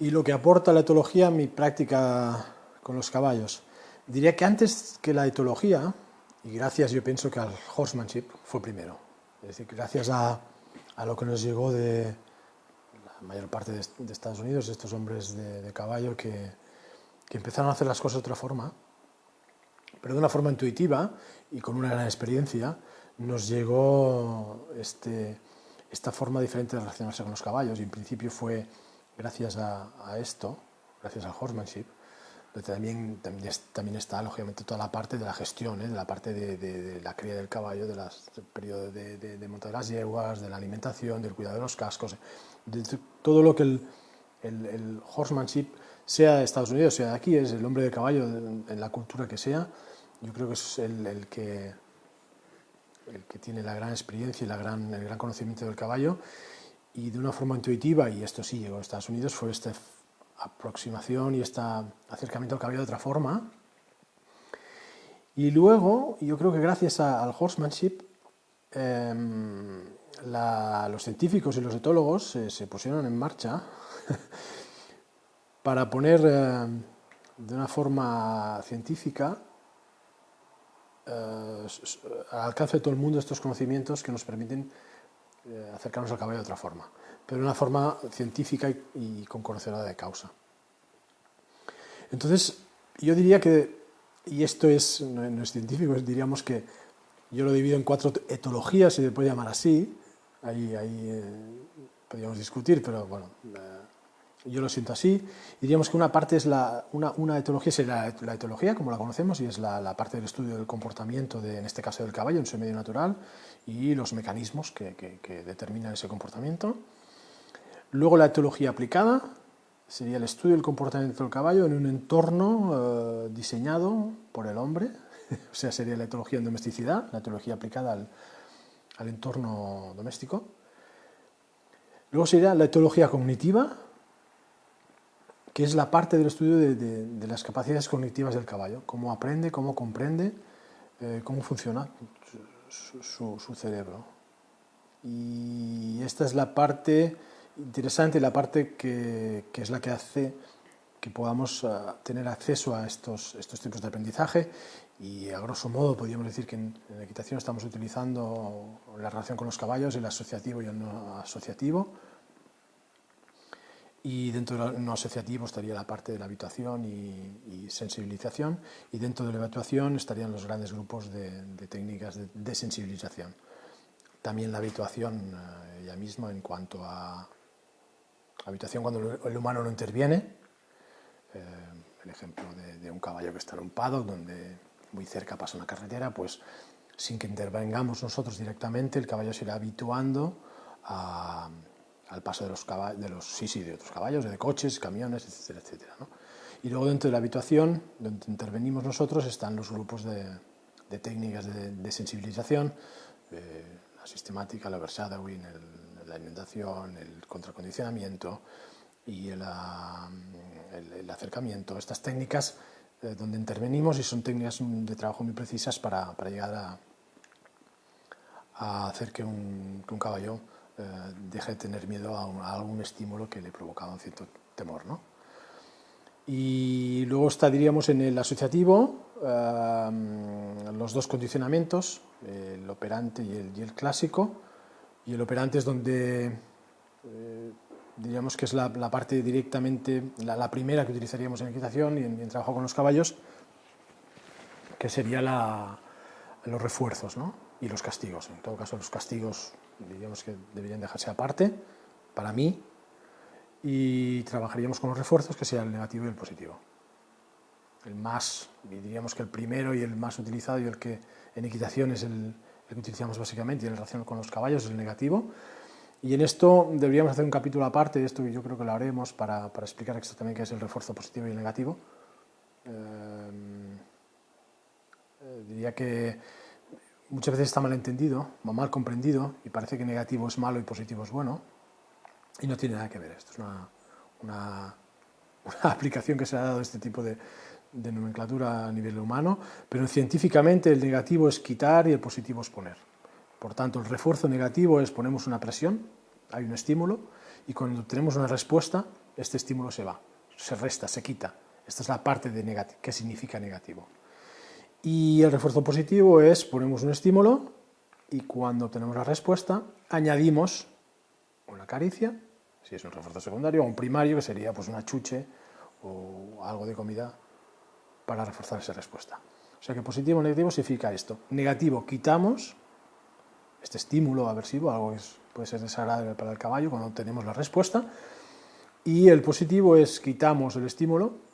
y lo que aporta la etología a mi práctica con los caballos. Diría que antes que la etología, y gracias yo pienso que al horsemanship, fue primero. Es decir, que gracias a lo que nos llegó de la mayor parte de Estados Unidos, estos hombres de caballo que empezaron a hacer las cosas de otra forma, pero de una forma intuitiva y con una gran experiencia, nos llegó esta forma diferente de relacionarse con los caballos, y en principio fue gracias a esto, gracias al horsemanship, pero también está, lógicamente, toda la parte de la gestión, de la parte de la cría del caballo, del periodo de monta de las yeguas, de la alimentación, del cuidado de los cascos, de todo lo que el horsemanship, sea de Estados Unidos, sea de aquí, es el hombre de caballo en la cultura que sea. Yo creo que es el que tiene la gran experiencia y el gran conocimiento del caballo, y de una forma intuitiva, y esto sí llegó a Estados Unidos, fue esta aproximación y este acercamiento al caballo de otra forma. Y luego, yo creo que gracias al horsemanship, los científicos y los etólogos se pusieron en marcha para poner de una forma científica al alcance de todo el mundo estos conocimientos que nos permiten acercarnos al caballo de otra forma, pero de una forma científica y con conocedora de causa. Entonces, yo diría que, y esto no es científico, diríamos que yo lo divido en 4 etologías, si se puede llamar así, ahí podríamos discutir, pero bueno, yo lo siento así. Diríamos que una parte es una etología, sería la etología como la conocemos, y es la parte del estudio del comportamiento, en este caso del caballo, en su medio natural, y los mecanismos que determinan ese comportamiento. Luego la etología aplicada sería el estudio del comportamiento del caballo en un entorno diseñado por el hombre, o sea, sería la etología en domesticidad, la etología aplicada al entorno doméstico. Luego sería la etología cognitiva, que es la parte del estudio de las capacidades cognitivas del caballo, cómo aprende, cómo comprende, cómo funciona su cerebro. Y esta es la parte interesante, la parte que es la que hace que podamos tener acceso a estos tipos de aprendizaje, y a grosso modo podríamos decir que en equitación estamos utilizando la relación con los caballos, el asociativo y el no asociativo. Y dentro del no asociativo estaría la parte de la habituación y sensibilización, y dentro de la habituación estarían los grandes grupos de técnicas de sensibilización. También la habituación ella misma, en cuanto a habituación cuando el humano no interviene, el ejemplo de un caballo que está en un paddock donde muy cerca pasa una carretera, pues sin que intervengamos nosotros directamente, el caballo se irá habituando al paso de otros caballos, de coches, camiones, etcétera, etcétera, ¿no? Y luego, dentro de la habituación, donde intervenimos nosotros, están los grupos de técnicas de sensibilización, la sistemática, el overshadowing, la alimentación, el contracondicionamiento y el acercamiento. Estas técnicas donde intervenimos, y son técnicas de trabajo muy precisas para llegar a hacer que un caballo deje de tener miedo a algún estímulo que le provocaba un cierto temor, ¿no? Y luego diríamos, en el asociativo, los 2 condicionamientos, el operante y el clásico. Y el operante es donde diríamos que es la parte directamente, la primera que utilizaríamos en equitación y en trabajo con los caballos, que sería los refuerzos, ¿no? Y los castigos. En todo caso, los castigos diríamos que deberían dejarse aparte, para mí, y trabajaríamos con los refuerzos, que sería el negativo y el positivo. Diríamos que el primero y el más utilizado, y el que en equitación es el que utilizamos básicamente, y en relación con los caballos, es el negativo. Y en esto deberíamos hacer un capítulo aparte, de esto yo creo que lo haremos, para explicar exactamente qué es el refuerzo positivo y el negativo. Diría que muchas veces está mal entendido, o mal comprendido, y parece que negativo es malo y positivo es bueno, y no tiene nada que ver. Esto es una aplicación que se ha dado de este tipo de nomenclatura a nivel humano, pero científicamente el negativo es quitar y el positivo es poner. Por tanto, el refuerzo negativo es: ponemos una presión, hay un estímulo, y cuando tenemos una respuesta, este estímulo se va, se resta, se quita. Esta es la parte de negativo, que significa negativo. Y el refuerzo positivo es, ponemos un estímulo y cuando obtenemos la respuesta, añadimos una caricia, si es un refuerzo secundario, o un primario, que sería pues una chuche o algo de comida para reforzar esa respuesta. O sea que positivo o negativo significa esto. Negativo, quitamos este estímulo aversivo, algo que puede ser desagradable para el caballo cuando obtenemos la respuesta. Y el positivo es quitamos el estímulo,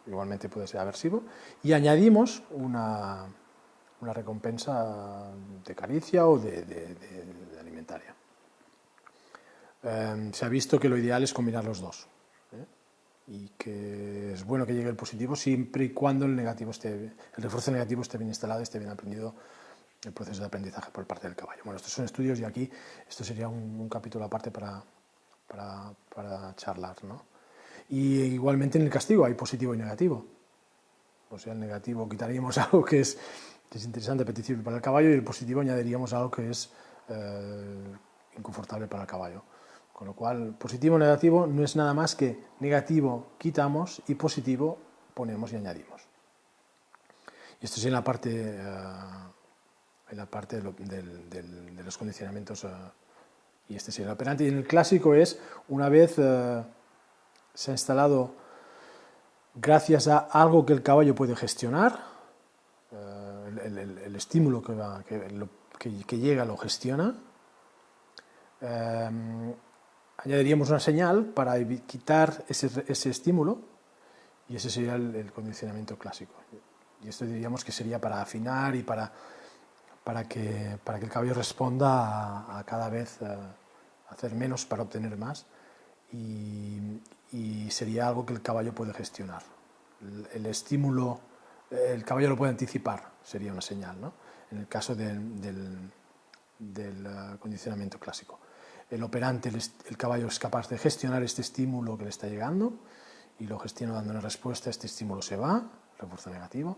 igualmente puede ser aversivo, y añadimos una recompensa de caricia o de alimentaria. Se ha visto que lo ideal es combinar los dos, y que es bueno que llegue el positivo siempre y cuando el refuerzo negativo esté bien instalado, esté bien aprendido el proceso de aprendizaje por parte del caballo. Bueno, estos son estudios y aquí esto sería un capítulo aparte para charlar, ¿no? Y igualmente en el castigo hay positivo y negativo. O sea, el negativo quitaríamos algo que es interesante, apetecible para el caballo, y el positivo añadiríamos algo que es inconfortable para el caballo. Con lo cual, positivo o negativo no es nada más que negativo quitamos y positivo ponemos y añadimos. Y esto es en la parte, de los condicionamientos, y este sería el operante. Y en el clásico es, una vez se ha instalado, gracias a algo que el caballo puede gestionar, el estímulo que llega lo gestiona, añadiríamos una señal para quitar ese estímulo, y ese sería el condicionamiento clásico. Y esto diríamos que sería para afinar y para que el caballo responda a cada vez hacer menos para obtener más, y sería algo que el caballo puede gestionar. El estímulo, el caballo lo puede anticipar, sería una señal, ¿no? En el caso del condicionamiento clásico. El operante, el caballo es capaz de gestionar este estímulo que le está llegando y lo gestiona dando una respuesta. Este estímulo se va, refuerzo negativo,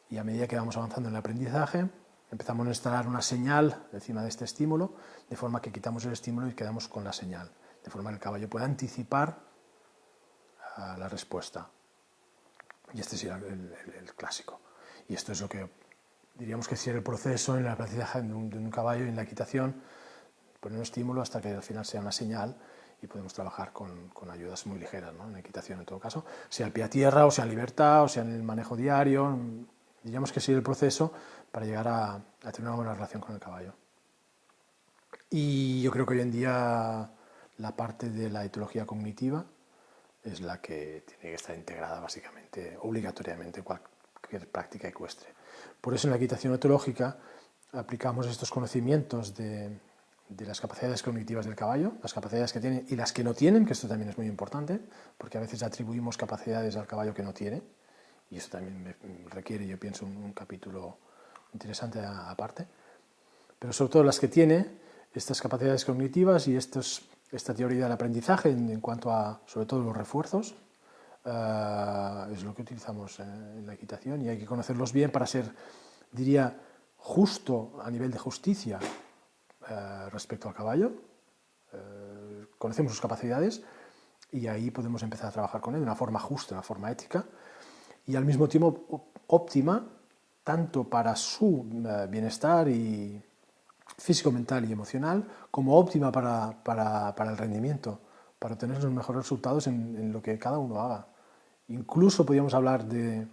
y a medida que vamos avanzando en el aprendizaje empezamos a instalar una señal encima de este estímulo, de forma que quitamos el estímulo y quedamos con la señal, de forma que el caballo pueda anticipar la respuesta. Y este sería el clásico. Y esto es lo que diríamos que sería el proceso en el aprendizaje de un caballo, en la equitación: poner un estímulo hasta que al final sea una señal, y podemos trabajar con ayudas muy ligeras, ¿no? En equitación, en todo caso, sea el pie a tierra, o sea en libertad, o sea en el manejo diario. Diríamos que sería el proceso para llegar a tener una buena relación con el caballo. Y yo creo que hoy en día la parte de la etología cognitiva es la que tiene que estar integrada básicamente, obligatoriamente, en cualquier práctica ecuestre. Por eso en la equitación etológica aplicamos estos conocimientos de las capacidades cognitivas del caballo, las capacidades que tiene y las que no tienen, que esto también es muy importante, porque a veces atribuimos capacidades al caballo que no tiene, y eso también requiere, yo pienso, un capítulo interesante aparte. Pero sobre todo las que tiene, estas capacidades cognitivas y esta teoría del aprendizaje en cuanto a, sobre todo, los refuerzos, es lo que utilizamos en la equitación, y hay que conocerlos bien para ser, diría, justo a nivel de justicia respecto al caballo. Conocemos sus capacidades y ahí podemos empezar a trabajar con él de una forma justa, de una forma ética, y al mismo tiempo óptima, tanto para su bienestar y físico, mental y emocional, como óptima para el rendimiento, para obtener los mejores resultados en lo que cada uno haga. Incluso podríamos hablar de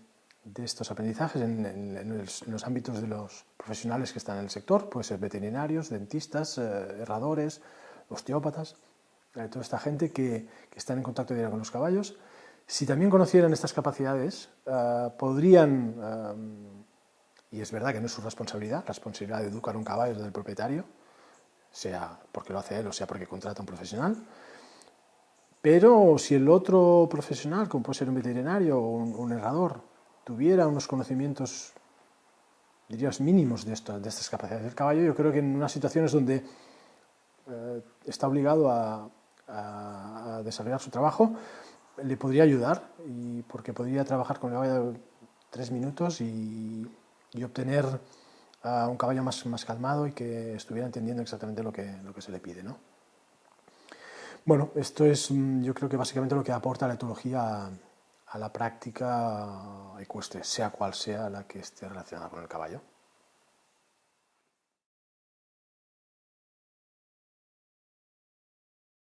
estos aprendizajes en los ámbitos de los profesionales que están en el sector, puede ser veterinarios, dentistas, herradores, osteópatas, toda esta gente que están en contacto diario con los caballos. Si también conocieran estas capacidades, podrían, y es verdad que no es su responsabilidad, la responsabilidad de educar un caballo es del propietario, sea porque lo hace él o sea porque contrata a un profesional, pero si el otro profesional, como puede ser un veterinario o un herrador, tuviera unos conocimientos, dirías, mínimos de estas capacidades del caballo, yo creo que en unas situaciones donde está obligado a desarrollar su trabajo, le podría ayudar, y porque podría trabajar con el caballo 3 minutos y obtener un caballo más calmado y que estuviera entendiendo exactamente lo que se le pide, ¿no? Bueno, esto es, yo creo que básicamente lo que aporta la etología a la práctica ecuestre, sea cual sea la que esté relacionada con el caballo.